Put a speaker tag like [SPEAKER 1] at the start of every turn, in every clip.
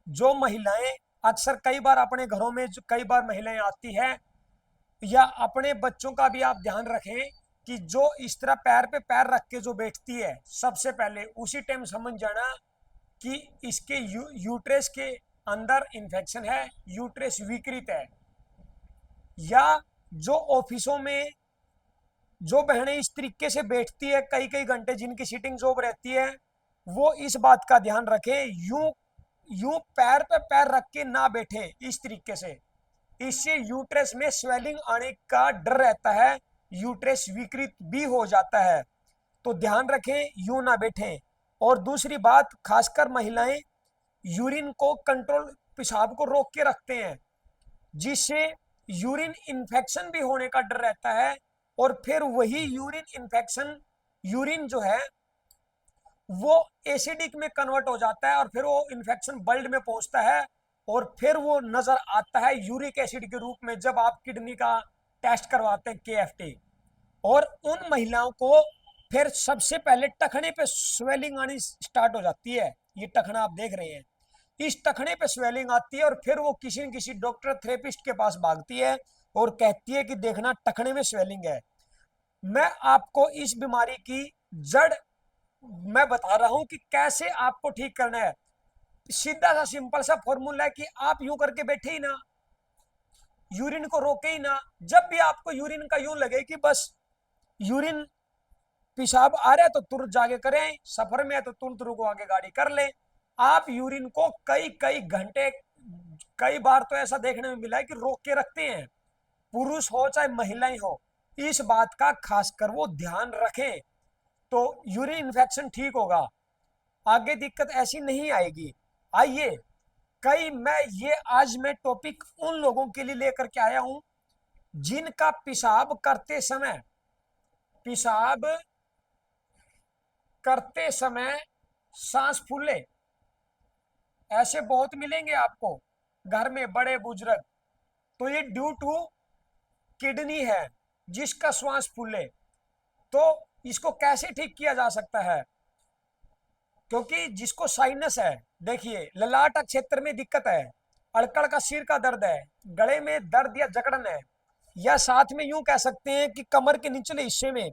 [SPEAKER 1] जो महिलाएं अक्सर कई बार अपने घरों में जो कई बार महिलाएं आती है, या अपने बच्चों का भी आप ध्यान रखें कि जो इस तरह पैर पे पैर रख के जो बैठती है, सबसे पहले उसी टाइम समझ जाना कि इसके यूट्रेस के अंदर इन्फेक्शन है, यूट्रेस विकृत है। या जो ऑफिसों में जो बहनें इस तरीके से बैठती है कई कई घंटे, जिनकी सीटिंग जॉब रहती है, वो इस बात का ध्यान रखें, यूं यूं पैर पे पैर रख के ना बैठे इस तरीके से। इससे यूट्रस में स्वेलिंग आने का डर रहता है, यूट्रस विकृत भी हो जाता है। तो ध्यान रखें, यूं ना बैठें। और दूसरी बात, खासकर महिलाएं यूरिन को कंट्रोल, पेशाब को रोक के रखते हैं, जिससे यूरिन इन्फेक्शन भी होने का डर रहता है। और फिर वही यूरिन इन्फेक्शन, यूरिन जो है वो एसिडिक में कन्वर्ट हो जाता है, और फिर वो इन्फेक्शन ब्लड में पहुंचता है, और फिर वो नजर आता है यूरिक एसिड के रूप में जब आप किडनी का टेस्ट करवाते हैं, केएफटी। और उन महिलाओं को फिर सबसे पहले टखने पे स्वेलिंग आनी स्टार्ट हो जाती है। ये टखना आप देख रहे हैं, इस टखने पे स्वेलिंग आती है, और फिर वो किसी न किसी डॉक्टर थेरेपिस्ट के पास भागती है और कहती है कि देखना टखने में स्वेलिंग है। मैं आपको इस बीमारी की जड़ मैं बता रहा हूं कि कैसे आपको ठीक करना है। सीधा सा सिंपल सा फॉर्मूला है कि आप यूं करके बैठे ही ना, यूरिन को रोके ही ना। जब भी आपको यूरिन का यूं लगे कि बस यूरिन, पेशाब आ रहा है, तो तुरंत जाके करें, सफर में है तो तुरंत रुको, आगे गाड़ी कर लें। आप यूरिन को कई कई घंटे, कई बार तो ऐसा देखने में मिला है कि रोक के रखते हैं, पुरुष हो चाहे महिलाएं हो। इस बात का खासकर वो ध्यान रखें, तो यूरिन इन्फेक्शन ठीक होगा, आगे दिक्कत ऐसी नहीं आएगी। आइए, कई मैं ये आज मैं टॉपिक उन लोगों के लिए लेकर के आया हूं जिनका पेशाब करते समय सांस फूले। ऐसे बहुत मिलेंगे आपको घर में बड़े बुजुर्ग। तो ये ड्यू टू किडनी है जिसका श्वास फूले। तो इसको कैसे ठीक किया जा सकता है? क्योंकि जिसको साइनस है, देखिए ललाट क्षेत्र में दिक्कत है, अड़कड़ का सिर का दर्द है, गले में दर्द या जकड़न है, या साथ में यूं कह सकते हैं कि कमर के निचले हिस्से में,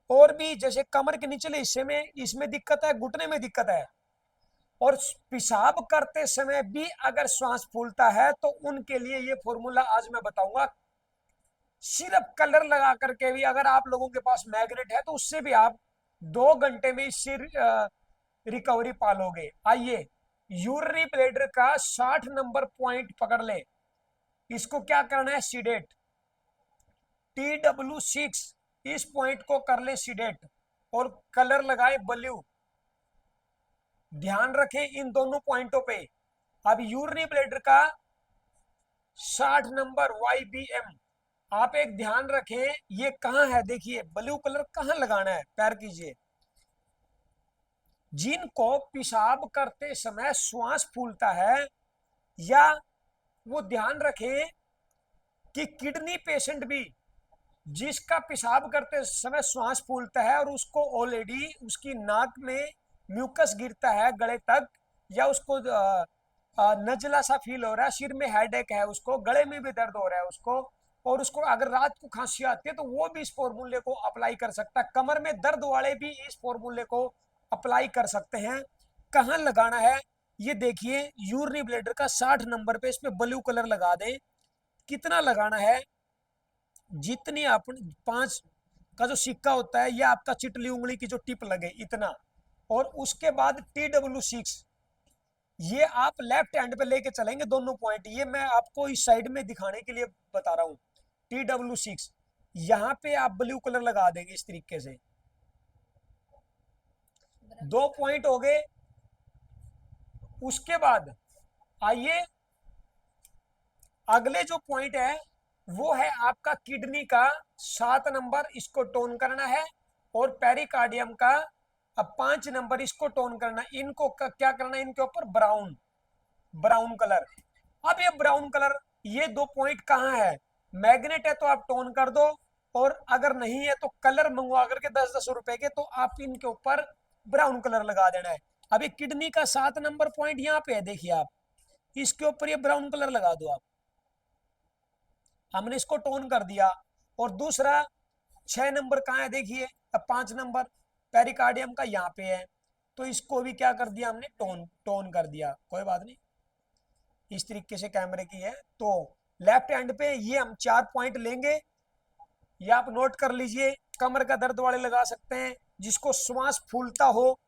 [SPEAKER 1] और भी जैसे कमर के निचले हिस्से में इसमें दिक्कत है, घुटने में दिक्कत है, और पेशाब करते समय भी अगर श्वास फूलता है, तो उनके लिए ये फॉर्मूला आज मैं बताऊंगा। सिर्फ कलर लगा करके भी, अगर आप लोगों के पास मैग्नेट है तो उससे भी आप 2 घंटे में इससे रिकवरी पालोगे। आइए, यूरिनरी ब्लैडर का 60 नंबर पॉइंट पकड़ ले। इसको क्या करना है? सीडेट, TW6, इस पॉइंट को कर ले सीडेट, और कलर लगाए ब्लू। ध्यान रखें इन दोनों पॉइंटों पे। अब यूरिनरी ब्लैडर का 60 नंबर YBM, आप एक ध्यान रखें, ये कहां है? देखिए ब्लू कलर कहां लगाना है, पैर कीजिए। जिनको पेशाब करते समय श्वास फूलता है, या वो ध्यान रखें कि किडनी पेशेंट भी जिसका पेशाब करते समय श्वास फूलता है, और उसको ऑलरेडी उसकी नाक में म्यूकस गिरता है गले तक, या उसको नजला सा फील हो रहा है, सिर में हेडेक है, उसको गले में भी दर्द हो रहा है उसको, और उसको अगर रात को खांसी आती है, तो वो भी इस फॉर्मूले को अप्लाई कर सकता है। कमर में दर्द वाले भी इस फॉर्मूले को अप्लाई कर सकते हैं। कहाँ लगाना है? ये देखिए, यूरिनरी ब्लैडर का 60 नंबर पे, इसमें ब्लू कलर लगा दें। कितना लगाना है? जितनी आप 5 का जो सिक्का होता है, या आपका चिटली उंगली की जो टिप लगे, इतना। और उसके बाद TW6, ये आप लेफ्ट हैंड पे लेके चलेंगे दोनों पॉइंट। ये मैं आपको इस साइड में दिखाने के लिए बता रहा हूँ। TW6 यहाँ पे आप ब्लू कलर लगा देंगे इस तरीके से। 2 पॉइंट हो गए। उसके बाद आइए, अगले जो पॉइंट है वो है आपका किडनी का 7 नंबर, इसको टोन करना है। और पेरिकार्डियम का 5 नंबर, इसको टोन करना। इनको क्या करना है? इनके ऊपर ब्राउन ब्राउन कलर। अब ये ब्राउन कलर, ये 2 पॉइंट कहाँ है? मैग्नेट है तो आप टोन कर दो, और अगर नहीं है तो कलर मंगवा करके 10-10 रुपए के, तो आप इनके ऊपर ब्राउन कलर लगा देना है। अभी किडनी का 7 नंबर पॉइंट यहाँ पे है, देखिए आप, इसके ऊपर ये ब्राउन कलर लगा दो आप। हमने इसको टोन कर दिया। और दूसरा 6 नंबर कहाँ है देखिए, अब 5 नंबर पेरिकार्डियम का यहाँ पे है, तो इसको भी क्या कर दिया हमने, टोन टोन कर दिया। कोई बात नहीं, इस तरीके से कैमरे की है। तो लेफ्ट हैंड पे ये हम 4 पॉइंट लेंगे, ये आप नोट कर लीजिए। कमर का दर्द वाले लगा सकते हैं, जिसको श्वास फूलता हो,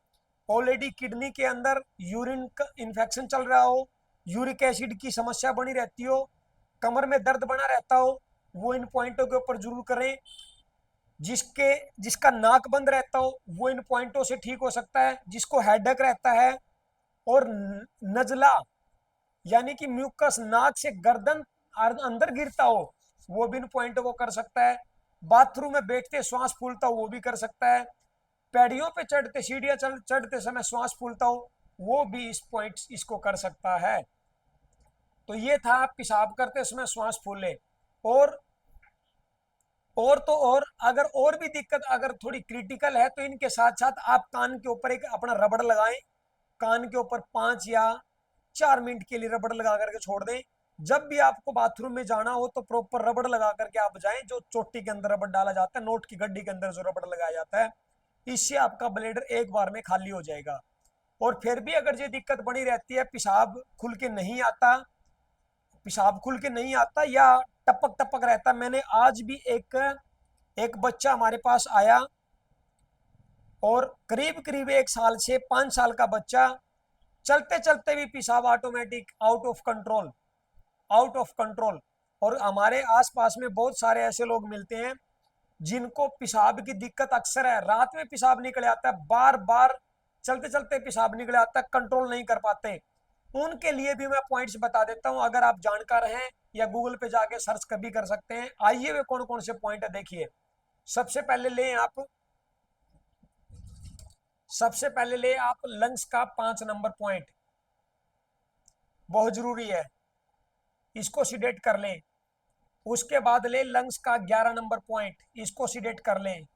[SPEAKER 1] ऑलरेडी किडनी के अंदर यूरिन का इन्फेक्शन चल रहा हो, यूरिक एसिड की समस्या बनी रहती हो, कमर में दर्द बना रहता हो, वो इन पॉइंटों के ऊपर जरूर करें। जिसका नाक बंद रहता हो वो इन पॉइंटों से ठीक हो सकता है। जिसको हेडेक रहता है और नजला यानी कि म्यूकस नाक से गर्दन अंदर गिरता हो, वो भी इन पॉइंटों को कर सकता है। बाथरूम में बैठते श्वास फूलता हो, वो भी कर सकता है। पैड़ियों पे चढ़ते, सीढ़ियां चढ़ते समय श्वास फूलता हो, वो भी इस पॉइंट इसको कर सकता है। तो ये था, आप पेशाब करते समय श्वास फूले। और तो और अगर और भी दिक्कत अगर थोड़ी क्रिटिकल है, तो इनके साथ साथ आप कान के ऊपर एक अपना रबड़ लगाएं। कान के ऊपर 5 या 4 मिनट के लिए रबड़ लगा करके छोड़ दें। जब भी आपको बाथरूम में जाना हो तो प्रॉपर रबड़ लगा करके आप जाएं। जो चोटी के अंदर रबड़ डाला जाता है, नोट की गड्डी के अंदर जो रबड़ लगाया जाता है, इससे आपका ब्लेडर एक बार में खाली हो जाएगा। और फिर भी अगर ये दिक्कत बनी रहती है, पेशाब खुल के नहीं आता या टपक टपक रहता, मैंने आज भी एक एक बच्चा हमारे पास आया, और करीब करीब 1 साल से 5 साल का बच्चा, चलते चलते भी पेशाब ऑटोमेटिक आउट ऑफ कंट्रोल। और हमारे आसपास में बहुत सारे ऐसे लोग मिलते हैं जिनको पेशाब की दिक्कत अक्सर है, रात में पेशाब निकल आता है, बार बार चलते चलते पेशाब निकल आता है, कंट्रोल नहीं कर पाते। उनके लिए भी मैं पॉइंट्स बता देता हूं, अगर आप जानकार हैं या गूगल पे जाके सर्च कभी कर सकते हैं। आइए वे कौन कौन से पॉइंट है देखिए। सबसे पहले ले आप सबसे पहले ले आप लंग्स का 5 नंबर पॉइंट, बहुत जरूरी है, इसको सीडेट कर लें। उसके बाद ले लंग्स का 11 नंबर पॉइंट, इसको सीडेट कर लें।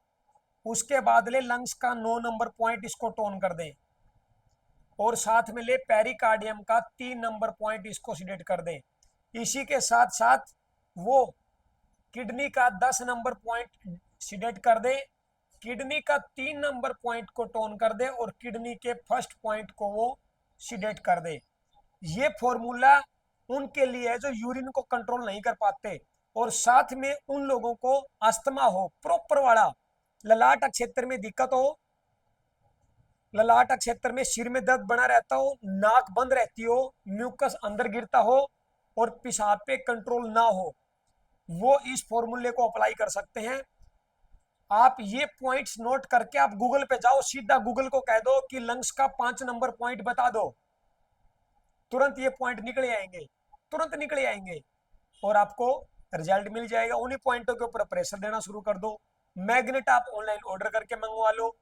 [SPEAKER 1] उसके बाद ले लंग्स का 9 नंबर पॉइंट, इसको टोन कर दें। और साथ में ले पेरिकार्डियम का 3 नंबर पॉइंट, इसको सीडेट कर दें। इसी के साथ साथ वो किडनी का 10 नंबर पॉइंट सीडेट कर दे, किडनी का 3 नंबर पॉइंट को टोन कर दे, और किडनी के फर्स्ट पॉइंट को वो सीडेट कर दे। ये फॉर्मूला उनके लिए है जो यूरिन को कंट्रोल नहीं कर पाते, और साथ में उन लोगों को अस्थमा हो प्रॉपर वाला, ललाट क्षेत्र में दिक्कत हो, ललाट क्षेत्र में सिर में दर्द बना रहता हो, नाक बंद रहती हो, म्यूकस अंदर गिरता हो, और पेशाब पे कंट्रोल ना हो, वो इस फॉर्मूले को अप्लाई कर सकते हैं। आप ये पॉइंट्स नोट करके आप गूगल पे जाओ, सीधा गूगल को कह दो कि लंग्स का 5 नंबर पॉइंट बता दो, तुरंत ये पॉइंट निकले आएंगे, तुरंत निकले आएंगे, और आपको रिजल्ट मिल जाएगा। उन्हीं पॉइंटों के ऊपर प्रेशर देना शुरू कर दो। मैग्नेट आप ऑनलाइन ऑर्डर करके मंगवा लो,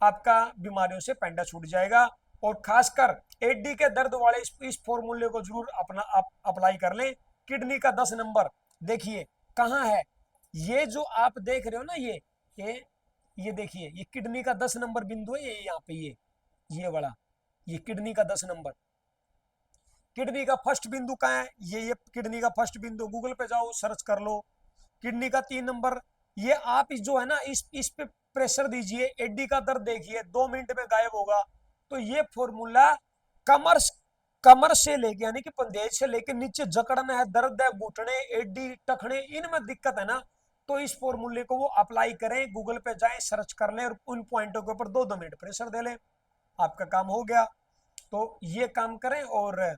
[SPEAKER 1] आपका बीमारियों से पेंडा छूट जाएगा। और खासकर एडी के दर्द वाले इस फॉर्मूले को जरूर अपना आप अप्लाई कर लें। किडनी का 10 नंबर देखिए कहाँ है, ये जो आप देख रहे हो ना, ये देखिए, ये किडनी का 10 नंबर बिंदु है, ये यहाँ पे ये वाला, ये किडनी का 10 नंबर। किडनी का फर्स्ट बिंदु कहाँ है, ये किडनी का फर्स्ट बिंदु, गूगल पे जाओ सर्च कर लो। किडनी का 3 नंबर, ये आप जो है ना, इस पे प्रेशर दीजिए, एडी का दर्द देखिए 2 मिनट में गायब होगा। तो ये फॉर्मूला कमर कमर से लेके यानी कि पंदेज से लेके नीचे जकड़ना है, दर्द है, घुटने, एडी, टखने, इनमें दिक्कत है ना, तो इस फॉर्मूले को वो अप्लाई करें, गूगल पे जाएं, सर्च कर लें, और उन पॉइंटों के ऊपर 2-2 मिनट प्रेशर दे लें, आपका काम हो गया। तो ये काम करें, और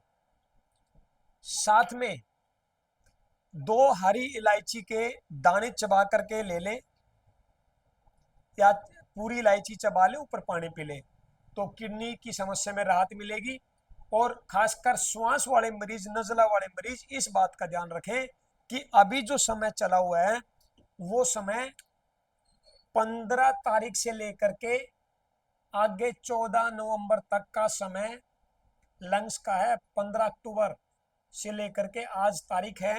[SPEAKER 1] साथ में 2 हरी इलायची के दाने चबा करके ले लें, या पूरी इलायची चबा लें, ऊपर पानी पी लें, तो किडनी की समस्या में राहत मिलेगी। और खासकर श्वास वाले मरीज, नजला वाले मरीज, इस बात का ध्यान रखें कि अभी जो समय चला हुआ है, वो समय 15 तारीख से लेकर के आगे 14 नवंबर तक का समय लंग्स का है। 15 अक्टूबर से लेकर के आज तारीख है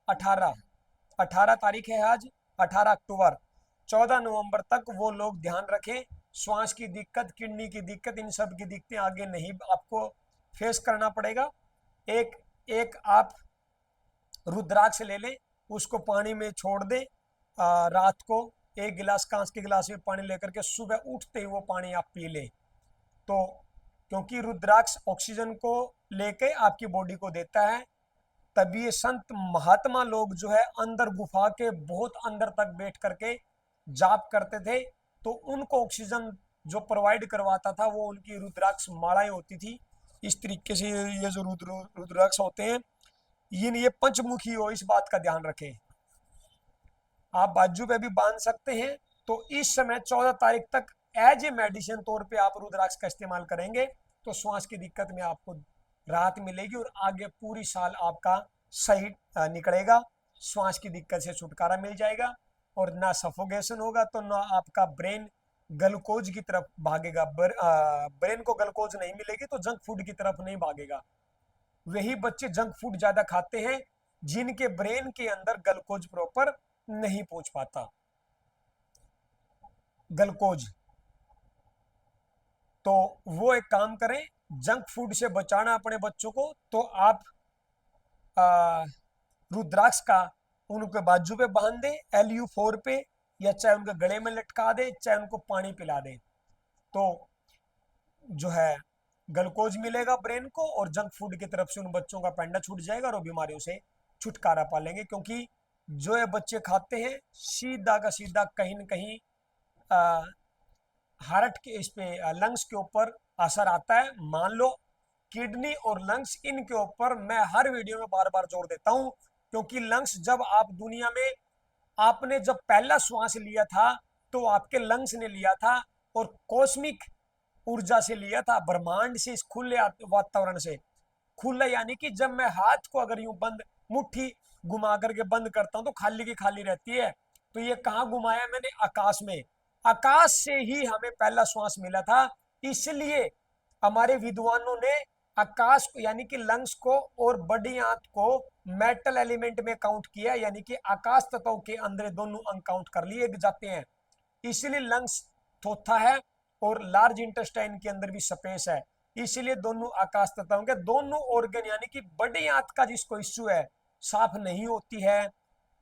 [SPEAKER 1] 18 तारीख है आज, 18 अक्टूबर, 14 नवंबर तक वो लोग ध्यान रखें। श्वास की दिक्कत, किडनी की दिक्कत, इन सब की दिक्कतें आगे नहीं आपको फेस करना पड़ेगा। एक एक आप रुद्राक्ष ले लें, उसको पानी में छोड़ दें, रात को एक गिलास कांच के गिलास में पानी लेकर के सुबह उठते ही वो पानी आप पी लें। तो क्योंकि रुद्राक्ष ऑक्सीजन को लेके आपकी बॉडी को देता है, तभी ये संत महात्मा लोग जो है अंदर गुफा के बहुत अंदर तक बैठ करके जाप करते थे, तो उनको ऑक्सीजन जो प्रोवाइड करवाता था वो उनकी रुद्राक्ष मालाएं होती थी। इस तरीके से ये जो रुद्राक्ष होते हैं ये पंचमुखी हो, इस बात का ध्यान रखें। आप बाजू पे भी बांध सकते हैं। तो इस समय 14 तारीख तक एज ए मेडिसिन तौर पे आप रुद्राक्ष का इस्तेमाल करेंगे तो श्वास की दिक्कत में आपको राहत मिलेगी और आगे पूरी साल आपका सही निकलेगा, श्वास की दिक्कत से छुटकारा मिल जाएगा और ना सफोकेशन होगा, तो ना आपका ब्रेन ग्लूकोज की तरफ भागेगा। ब्रेन को ग्लूकोज नहीं मिलेगी तो जंक फूड की तरफ नहीं भागेगा। वही बच्चे जंक फूड ज्यादा खाते हैं जिनके ब्रेन के अंदर ग्लूकोज प्रॉपर नहीं पहुंच पाता, ग्लूकोज। तो वो एक काम करें, जंक फूड से बचाना अपने बच्चों को, तो आप रुद्राक्ष का उनके बाजू पे बांध दें LU4 पे, या चाहे उनके गले में लटका दें, चाहे उनको पानी पिला दें, तो जो है ग्लूकोज मिलेगा ब्रेन को और जंक फूड की तरफ से उन बच्चों का पैंडा छूट जाएगा और वो बीमारियों से छुटकारा पा लेंगे। क्योंकि जो ये बच्चे खाते हैं सीधा का सीधा कहीं न कहीं हार्ट के इस पे लंग्स के ऊपर असर आता है। मान लो किडनी और लंग्स, इनके ऊपर मैं हर वीडियो में बार बार जोर देता हूं, क्योंकि लंग्स जब आप दुनिया में आपने जब पहला श्वास लिया था तो आपके लंग्स ने लिया था और कॉस्मिक ऊर्जा से लिया था, ब्रह्मांड से, इस खुले वातावरण से। खुला यानी कि जब मैं हाथ को अगर यूं बंद मुट्ठी घुमा करके बंद करता हूं तो खाली की खाली रहती है। तो ये कहाँ घुमाया मैंने? आकाश में। आकाश से ही हमें पहला श्वास मिला था, इसलिए हमारे विद्वानों ने आकाश को यानी कि लंग्स को और बड़ी आंत को मेटल एलिमेंट में काउंट किया, यानी कि आकाश तत्व के अंदर दोनों अंग काउंट कर लिए जाते हैं। इसलिए लंग्स थोथा है और लार्ज इंटेस्टाइन के अंदर भी स्पेस है, इसीलिए दोनों आकाश तत्वों के दोनों ऑर्गन यानी कि बड़ी आंत का जिसको इश्यू है साफ नहीं होती है,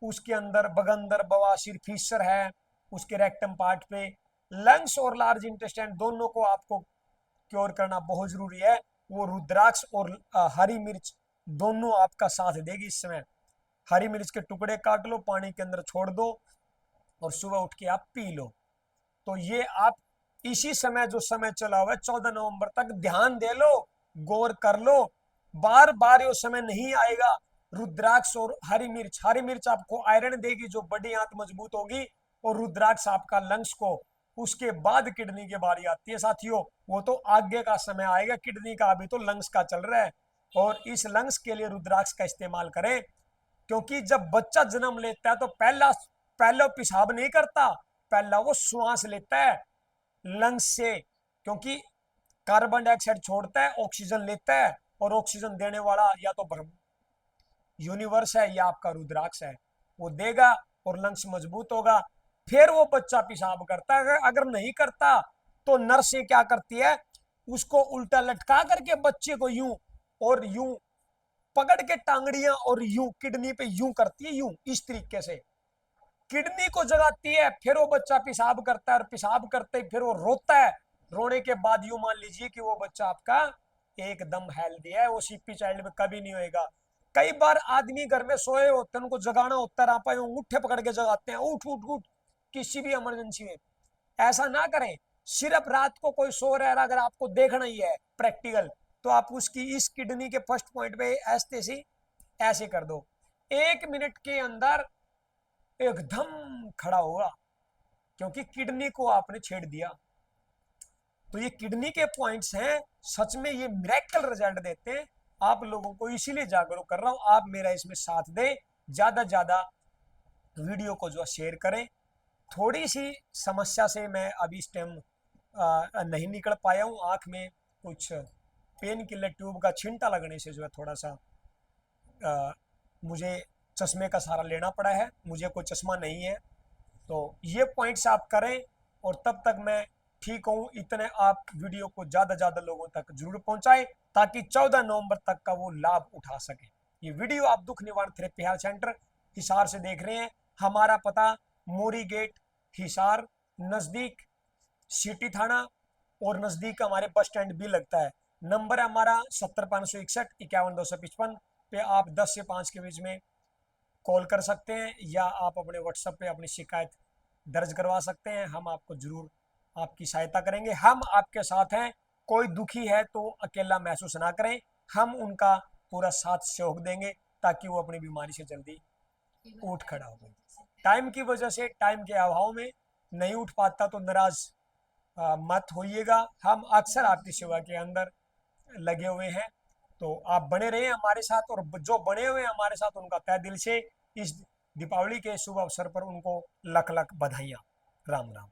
[SPEAKER 1] उसके अंदर बगंदर बवासीर फीसर है उसके रेक्टम पार्ट पे, लंग्स और लार्ज इंटेस्टाइन दोनों को आपको क्योर करना बहुत जरूरी है। वो रुद्राक्ष और हरी मिर्च दोनों आपका साथ देगी इस समय। हरी मिर्च के टुकड़े काट लो, पानी के अंदर छोड़ दो और सुबह उठ के आप पी लो। तो ये आप इसी समय जो समय चला हुआ है 14 नवंबर तक ध्यान दे लो, गौर कर लो, बार बार ये समय नहीं आएगा। रुद्राक्ष और हरी मिर्च आपको आयरन देगी जो बड़ी आंत मजबूत होगी, और रुद्राक्ष आपका लंग्स को। उसके बाद किडनी की बारी आती है साथियों, वो तो आगे का समय आएगा, किडनी का अभी तो लंग्स का चल रहा है। और इस लंग्स के लिए रुद्राक्ष का इस्तेमाल करें, क्योंकि जब बच्चा जन्म लेता है तो पहला पेशाब नहीं करता, पहला वो श्वास लेता है लंग्स से, क्योंकि कार्बन डाइऑक्साइड छोड़ता है, ऑक्सीजन लेता है, और ऑक्सीजन देने वाला या तो ब्रह्म यूनिवर्स है या आपका रुद्राक्ष है, वो देगा और लंग्स मजबूत होगा। फिर वो बच्चा पेशाब करता है, अगर नहीं करता तो नर्सें क्या करती है, उसको उल्टा लटका करके बच्चे को यूं और यूं पकड़ के टांगड़ियां और यूं किडनी पे यूं करती है, यूं इस तरीके से किडनी को जगाती है। फिर वो बच्चा पेशाब करता है और पेशाब करते ही फिर वो रोता है। रोने के बाद यूं मान लीजिए कि वो बच्चा आपका एकदम हेल्दी है, वो सीपी चाइल्ड में कभी नहीं होएगा। कई बार आदमी घर में सोए होते हैं, उनको जगाना होता है, रापा उठे पकड़ के जगाते हैं, उठ उठ उठ, किसी भी इमरजेंसी में। ऐसा ना करें। सिर्फ रात को कोई सो रहा है, अगर आपको देखना ही है प्रैक्टिकल, तो आप उसकी इस किडनी के फर्स्ट पॉइंट पे ऐसे कर दो, 1 मिनट के अंदर एकदम खड़ा होगा, क्योंकि किडनी को आपने छेड़ दिया। तो ये किडनी के पॉइंट्स हैं, सच में ये मिरेकल रिजल्ट देते हैं। आप लोगों को इसीलिए जागरूक कर रहा हूं, आप मेरा इसमें साथ दें, ज्यादा ज्यादा वीडियो को जो शेयर करें। थोड़ी सी समस्या से मैं अभी इस टाइम नहीं निकल पाया हूँ, आंख में कुछ पेन किलर ट्यूब का छिंटा लगने से जो है थोड़ा सा मुझे चश्मे का सहारा लेना पड़ा है, मुझे कोई चश्मा नहीं है। तो ये पॉइंट्स आप करें और तब तक मैं ठीक हूँ। इतने आप वीडियो को ज़्यादा लोगों तक जरूर पहुँचाएं। ताकि 14 नवंबर तक का वो लाभ उठा सके। ये वीडियो आप दुख निवारण थेरेपी हेल्थ सेंटर हिसार से देख रहे हैं। हमारा पता मोरी गेट हिसार, नजदीक सिटी थाना और नजदीक हमारे बस स्टैंड भी लगता है। नंबर है हमारा 70 561 51 255 पे आप 10 से 5 के बीच में कॉल कर सकते हैं या आप अपने व्हाट्सएप पे अपनी शिकायत दर्ज करवा सकते हैं। हम आपको जरूर आपकी सहायता करेंगे। हम आपके साथ हैं। कोई दुखी है तो अकेला महसूस ना करें, हम उनका पूरा साथ सहयोग देंगे ताकि वो अपनी बीमारी से जल्दी उठ खड़ा हो। टाइम की वजह से, टाइम के अभाव में नहीं उठ पाता तो नाराज मत होइएगा। हम अक्सर आपकी सेवा के अंदर लगे हुए हैं, तो आप बने रहे हमारे साथ। और जो बने हुए हैं हमारे साथ उनका तहे दिल से इस दीपावली के शुभ अवसर पर उनको लख लख बधाइयाँ। राम राम।